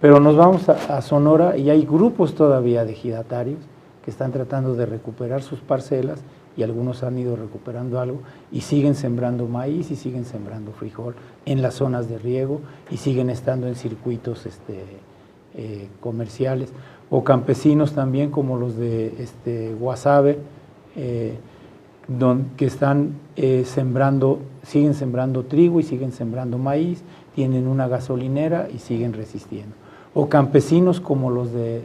Pero nos vamos a Sonora y hay grupos todavía de ejidatarios que están tratando de recuperar sus parcelas y algunos han ido recuperando algo y siguen sembrando maíz y siguen sembrando frijol en las zonas de riego y siguen estando en circuitos comerciales. O campesinos también como los de Guasave, que están siguen sembrando trigo y siguen sembrando maíz, tienen una gasolinera y siguen resistiendo. O campesinos como los de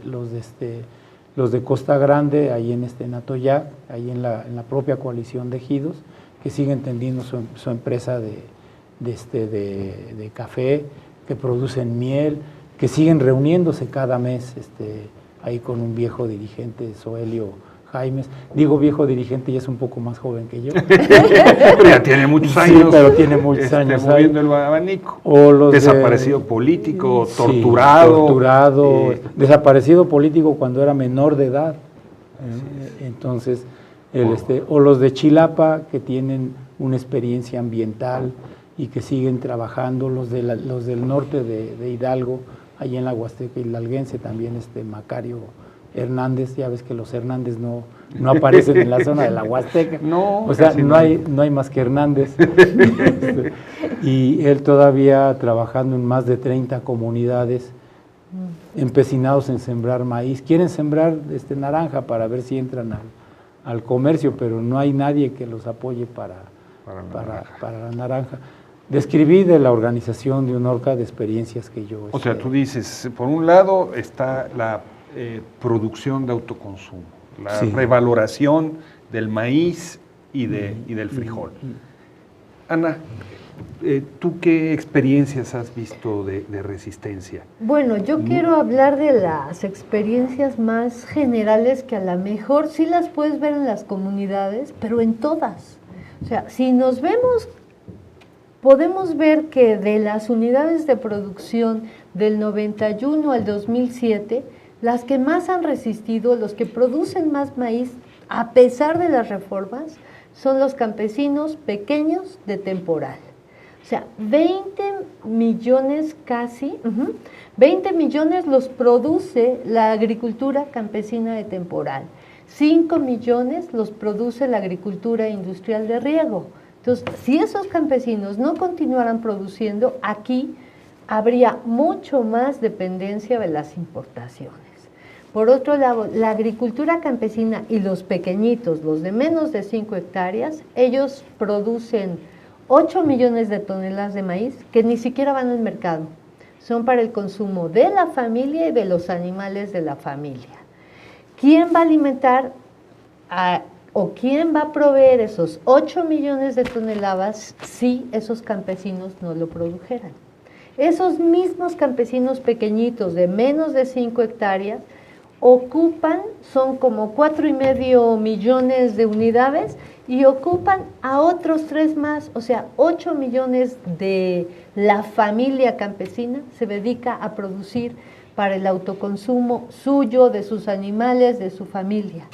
Costa Grande, ahí en Atoyac, ahí en la propia coalición de ejidos, que siguen tendiendo su empresa de café, que producen miel, que siguen reuniéndose cada mes ahí con un viejo dirigente, Soelio Jaimes. Digo viejo dirigente y es un poco más joven que yo. Pero ya tiene muchos años. Sí, pero tiene muchos años. Moviendo el abanico. O los desaparecido político, torturado. Desaparecido político cuando era menor de edad. Entonces, o los de Chilapa que tienen una experiencia ambiental y que siguen trabajando, los del norte de Hidalgo, allí en la Huasteca Hidalguense, también Macario Hernández, ya ves que los Hernández no aparecen en la zona de la Huasteca, no, o sea, no hay más que Hernández, y él todavía trabajando en más de 30 comunidades, empecinados en sembrar maíz, quieren sembrar naranja para ver si entran al comercio, pero no hay nadie que los apoye para la naranja. Describí de la organización de UNORCA de experiencias que yo... O sea, tú dices, por un lado está la producción de autoconsumo, la revaloración del maíz y del frijol. Ana, ¿tú qué experiencias has visto de resistencia? Bueno, yo quiero hablar de las experiencias más generales que a lo mejor sí las puedes ver en las comunidades, pero en todas. O sea, si nos vemos, podemos ver que de las unidades de producción del 91 al 2007, las que más han resistido, los que producen más maíz, a pesar de las reformas, son los campesinos pequeños de temporal. O sea, 20 millones casi, 20 millones los produce la agricultura campesina de temporal. 5 millones los produce la agricultura industrial de riego. Entonces, si esos campesinos no continuaran produciendo, aquí habría mucho más dependencia de las importaciones. Por otro lado, la agricultura campesina y los pequeñitos, los de menos de 5 hectáreas, ellos producen 8 millones de toneladas de maíz que ni siquiera van al mercado. Son para el consumo de la familia y de los animales de la familia. ¿Quién va a alimentar o quién va a proveer esos 8 millones de toneladas si esos campesinos no lo produjeran? Esos mismos campesinos pequeñitos de menos de 5 hectáreas son como 4,5 millones de unidades y ocupan a otros 3 más, o sea, 8 millones de la familia campesina se dedica a producir para el autoconsumo suyo, de sus animales, de su familia.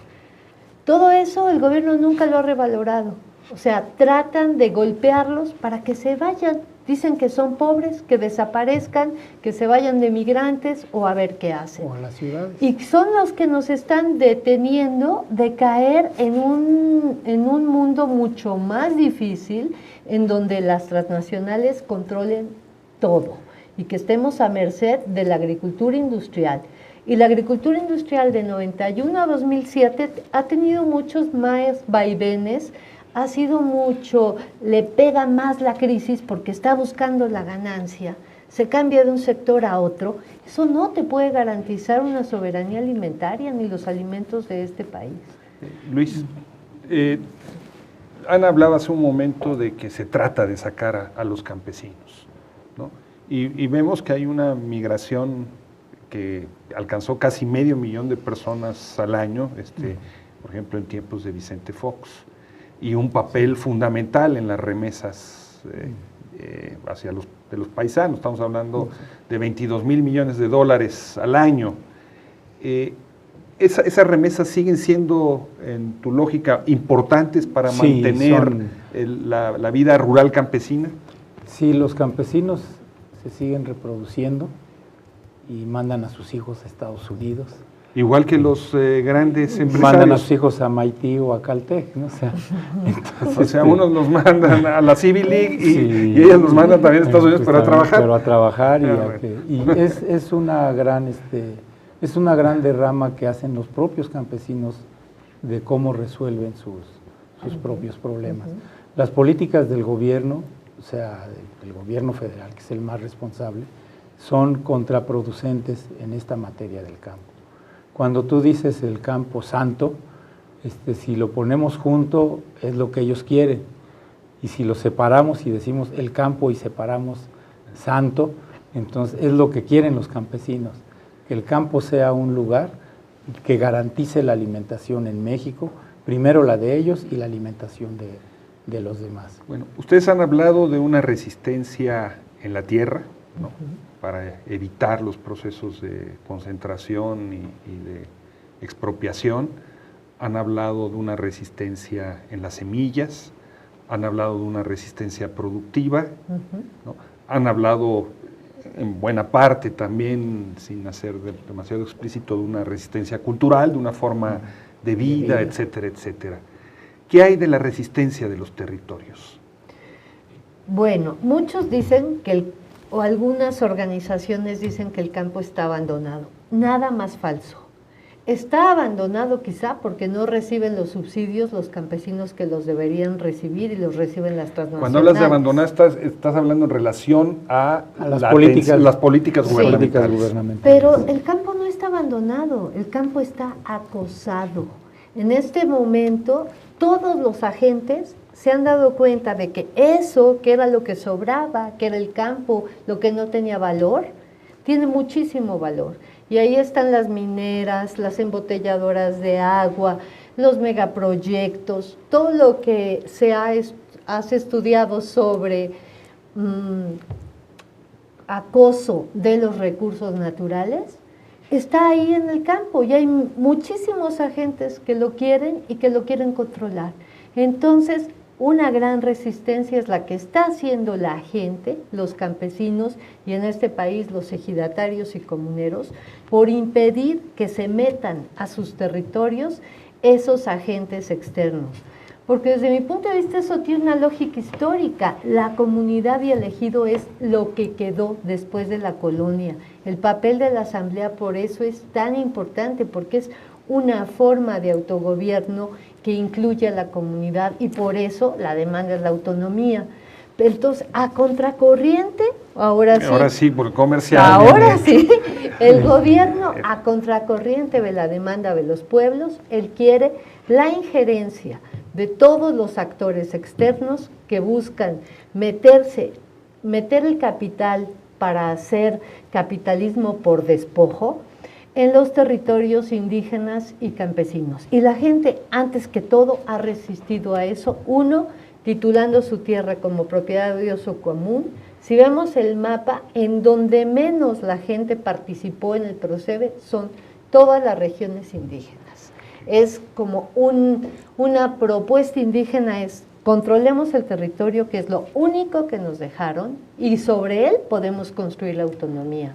Todo eso el gobierno nunca lo ha revalorado, o sea, tratan de golpearlos para que se vayan. Dicen que son pobres, que desaparezcan, que se vayan de migrantes o a ver qué hacen. O a las ciudades. Y son los que nos están deteniendo de caer en un mundo mucho más difícil, en donde las transnacionales controlen todo y que estemos a merced de la agricultura industrial. Y la agricultura industrial de 91 a 2007 ha tenido muchos más vaivenes, ha sido mucho, le pega más la crisis porque está buscando la ganancia, se cambia de un sector a otro. Eso no te puede garantizar una soberanía alimentaria ni los alimentos de este país. Luis, Ana hablaba hace un momento de que se trata de sacar a los campesinos, ¿no? Y vemos que hay una migración que alcanzó casi 500,000 de personas al año, por ejemplo, en tiempos de Vicente Fox, y un papel fundamental en las remesas hacia de los paisanos. Estamos hablando de 22,000 millones de dólares al año. ¿Esas remesas siguen siendo, en tu lógica, importantes para mantener la vida rural campesina? Sí, los campesinos se siguen reproduciendo y mandan a sus hijos a Estados Unidos. Igual que los grandes empresarios. Mandan a sus hijos a Haití o a Caltech, ¿no? O sea, unos los mandan a la Civil League y ellas los mandan también a Estados Unidos para trabajar. Pero a trabajar y es una gran derrama que hacen los propios campesinos de cómo resuelven sus propios problemas. Las políticas del gobierno, o sea, del gobierno federal, que es el más responsable, son contraproducentes en esta materia del campo. Cuando tú dices el campo santo, si lo ponemos junto es lo que ellos quieren, y si lo separamos y decimos el campo y separamos santo, entonces es lo que quieren los campesinos, que el campo sea un lugar que garantice la alimentación en México, primero la de ellos y la alimentación de los demás. Bueno, ustedes han hablado de una resistencia en la tierra, ¿no? Para evitar los procesos de concentración y de expropiación. Han hablado de una resistencia en las semillas, han hablado de una resistencia productiva, ¿no? Han hablado en buena parte también, sin hacer demasiado explícito, de una resistencia cultural, de una forma de vida, etcétera, etcétera. ¿Qué hay de la resistencia de los territorios? Bueno, muchos dicen o algunas organizaciones dicen que el campo está abandonado. Nada más falso. Está abandonado quizá porque no reciben los subsidios los campesinos que los deberían recibir y los reciben las transnacionales. Cuando hablas de abandonar, estás hablando en relación a las políticas gubernamentales. Pero el campo no está abandonado, el campo está acosado. En este momento, todos los agentes se han dado cuenta de que eso, que era lo que sobraba, que era el campo, lo que no tenía valor, tiene muchísimo valor. Y ahí están las mineras, las embotelladoras de agua, los megaproyectos, todo lo que has estudiado sobre acoso de los recursos naturales, está ahí en el campo y hay muchísimos agentes que lo quieren y que lo quieren controlar. Entonces, una gran resistencia es la que está haciendo la gente, los campesinos y en este país los ejidatarios y comuneros, por impedir que se metan a sus territorios esos agentes externos. Porque desde mi punto de vista eso tiene una lógica histórica. La comunidad y el ejido es lo que quedó después de la colonia. El papel de la asamblea por eso es tan importante, porque es una forma de autogobierno que incluye a la comunidad y por eso la demanda es la autonomía. Entonces, a contracorriente, ahora sí, por comercial. Ahora sí, el gobierno a contracorriente de la demanda de los pueblos, él quiere la injerencia de todos los actores externos que buscan meter el capital para hacer capitalismo por despojo, en los territorios indígenas y campesinos. Y la gente, antes que todo, ha resistido a eso. Uno, titulando su tierra como propiedad de uso común. Si vemos el mapa, en donde menos la gente participó en el PROCEBE son todas las regiones indígenas. Es como una propuesta indígena, es controlemos el territorio, que es lo único que nos dejaron, y sobre él podemos construir la autonomía.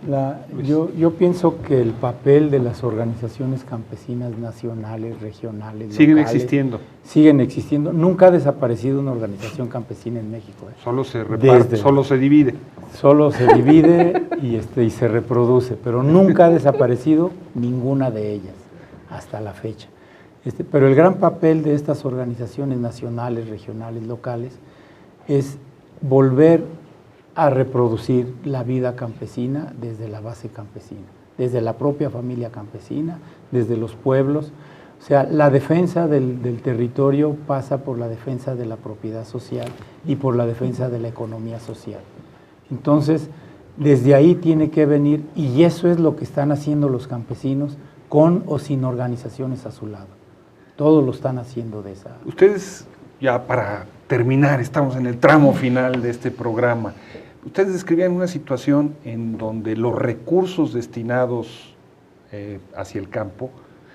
Yo pienso que el papel de las organizaciones campesinas nacionales, regionales, siguen locales, existiendo. Siguen existiendo. Nunca ha desaparecido una organización campesina en México. Solo se reparte, solo se divide. Solo se divide y se reproduce, pero nunca ha desaparecido ninguna de ellas hasta la fecha. Pero el gran papel de estas organizaciones nacionales, regionales, locales, es volver a reproducir la vida campesina desde la base campesina, desde la propia familia campesina, desde los pueblos. O sea, la defensa del territorio pasa por la defensa de la propiedad social y por la defensa de la economía social. Entonces, desde ahí tiene que venir, y eso es lo que están haciendo los campesinos con o sin organizaciones a su lado. Todos lo están haciendo de esa. Ustedes, ya para terminar, estamos en el tramo final de este programa. Ustedes describían una situación en donde los recursos destinados hacia el campo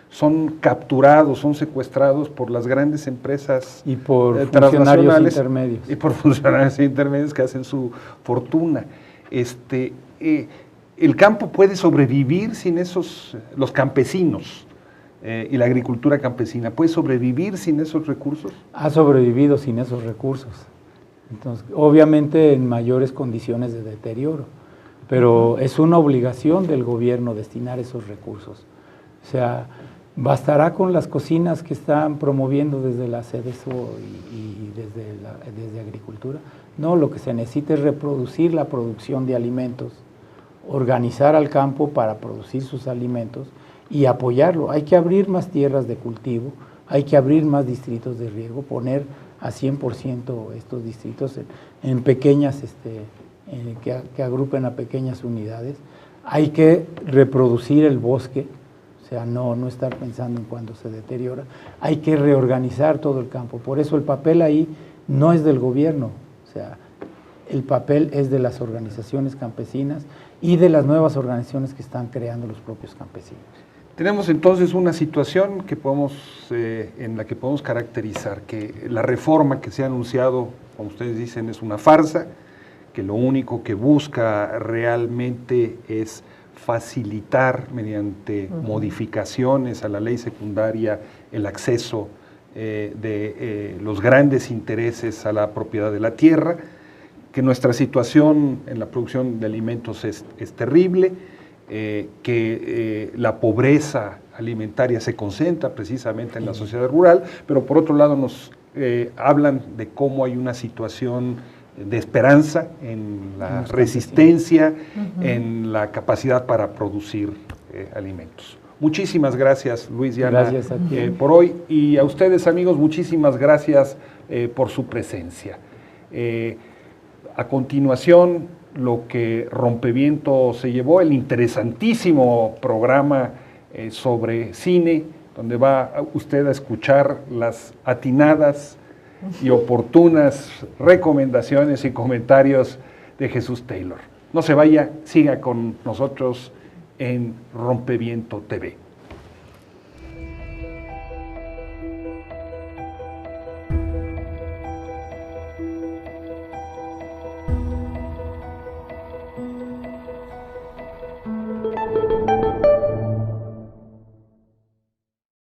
son capturados, son secuestrados por las grandes empresas y por funcionarios intermedios. Y por funcionarios intermedios que hacen su fortuna. El campo puede sobrevivir sin los campesinos. Y la agricultura campesina, ¿puede sobrevivir sin esos recursos? Ha sobrevivido sin esos recursos. Entonces, obviamente en mayores condiciones de deterioro, pero es una obligación del gobierno destinar esos recursos. O sea, bastará con las cocinas que están promoviendo desde la CDSO y desde agricultura. No, lo que se necesita es reproducir la producción de alimentos, organizar al campo para producir sus alimentos y apoyarlo. Hay que abrir más tierras de cultivo, hay que abrir más distritos de riego, poner a 100% estos distritos en pequeñas, que agrupen a pequeñas unidades. Hay que reproducir el bosque, o sea, no estar pensando en cuando se deteriora. Hay que reorganizar todo el campo. Por eso el papel ahí no es del gobierno, o sea, el papel es de las organizaciones campesinas y de las nuevas organizaciones que están creando los propios campesinos. Tenemos entonces una situación que en la que podemos caracterizar que la reforma que se ha anunciado, como ustedes dicen, es una farsa, que lo único que busca realmente es facilitar mediante modificaciones a la ley secundaria el acceso de los grandes intereses a la propiedad de la tierra, que nuestra situación en la producción de alimentos es terrible, que la pobreza alimentaria se concentra precisamente en la sociedad rural, pero por otro lado nos hablan de cómo hay una situación de esperanza en la resistencia, en la capacidad para producir alimentos. Muchísimas gracias, Luis y Ana, gracias a ti. Por hoy, y a ustedes, amigos, muchísimas gracias por su presencia. A continuación, lo que Rompeviento se llevó, el interesantísimo programa sobre cine, donde va usted a escuchar las atinadas y oportunas recomendaciones y comentarios de Jesús Taylor. No se vaya, siga con nosotros en Rompeviento TV.